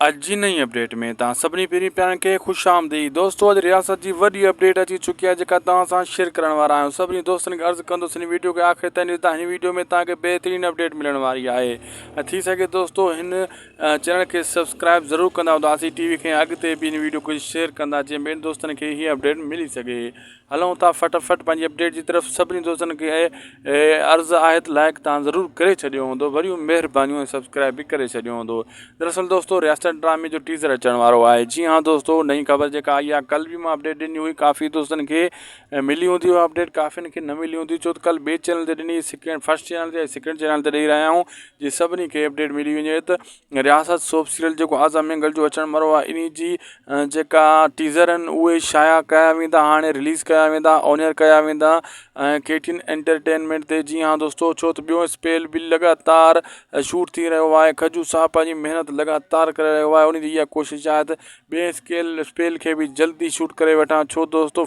अॼु जी नई अपडेट में तव्हां सभिनी पहिरीं प्यारनि खे ख़ुशि आमदीद। दोस्तो, अॼु रियासत जी वॾी अपडेट अची चुकी आहे जेका तव्हां सां शेयर करण वारा आहियूं। सभिनी दोस्तनि खे अर्ज़ु कंदुसि हिन वीडियो खे आख़िर ताईं ॾिसो। हिन वीडियो में तव्हांखे बहितरीनु अपडेट मिलण वारी आहे। थी सघे दोस्तो हिन चैनल खे सब्सक्राइब ज़रूरु कंदा उदासी टीवी खे अॻिते बि हिन वीडियो खे शेयर कंदा जीअं ॿियनि दोस्तनि खे हीअ अपडेट मिली सघे। हलूं था फटाफट पंहिंजी अपडेट जी तरफ़। सभिनी दोस्तनि खे अर्ज़ु आहे त लाइक तव्हां ज़रूरु करे छॾियो हूंदो, वरियूं महिरबानियूं ऐं सब्सक्राइब बि करे छॾियो हूंदो। दरअसल दोस्तो रियासत ड्रामे जो टीज़र अचण वारो आहे। जी हाँ दोस्तो, नई ख़बर जेका आई आहे, कल भी मां अपडेट ॾिनी हुई, काफ़ी दोस्तनि खे मिली हूंदी उहा अपडेट, काफ़ियुनि खे न मिली हूंदी छो त कल ॿिए चैनल ते ॾिनी, फर्स्ट चैनल ते सेकंड चैनल ते ॾेई रहिया आहियूं जी सभिनी खे अपडेट मिली वञे त रियासत सोप सीरियल जेको आज़म मंगल जो अचण वारो आहे, इन जी जेका टीज़र आहिनि उहे शाया कया वेंदा, हाणे रिलीज़ कया वेंदा, ऑनर कया वेंदा KTN एंटरटेनमेंट ते। जी हाँ दोस्तो, छो त ॿियो स्पेल बि लगातार शूट थी रहियो आहे। खजू साहब पंहिंजी महिनत लगातार करे रहियो आहे। उन जी इहा कोशिशि आहे त ॿिए स्पेल खे बि जल्दी शूट करे वठां, छो दोस्तो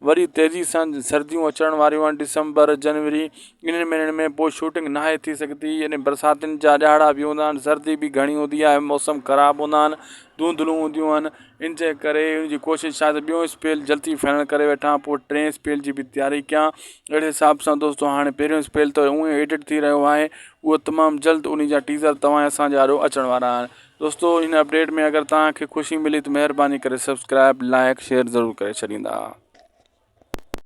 वरी तेज़ी सां सर्दियूं अचण वारियूं आहिनि, दिसंबर जनवरी इन्हनि महीननि में पोइ शूटिंग नाहे थी सघंदी। यानी बरसातियुनि जा ॾियारा बि हूंदा आहिनि, सर्दी बि घणी हूंदी आहे, मौसम ख़राबु हूंदा आहिनि, धूंधलूं हूंदियूं आहिनि। इन जे करे इन जी कोशिशि आहे त ॿियो स्पेल जल्दी फाइनल करे वठां, पोइ टें स्पेल जी बि तयारी कयां। अहिड़े हिसाब सां दोस्तो हाणे पहिरियों स्पेल त उअं एडिट थी रहियो आहे, उहो तमामु जल्द उन जा टीज़र तव्हां असांजे ॾाढो अचण वारा आहिनि। दोस्तो इन अपडेट में अगरि तव्हांखे ख़ुशी मिली त महिरबानी करे सब्सक्राइब लाइक शेयर ज़रूरु करे छॾींदा।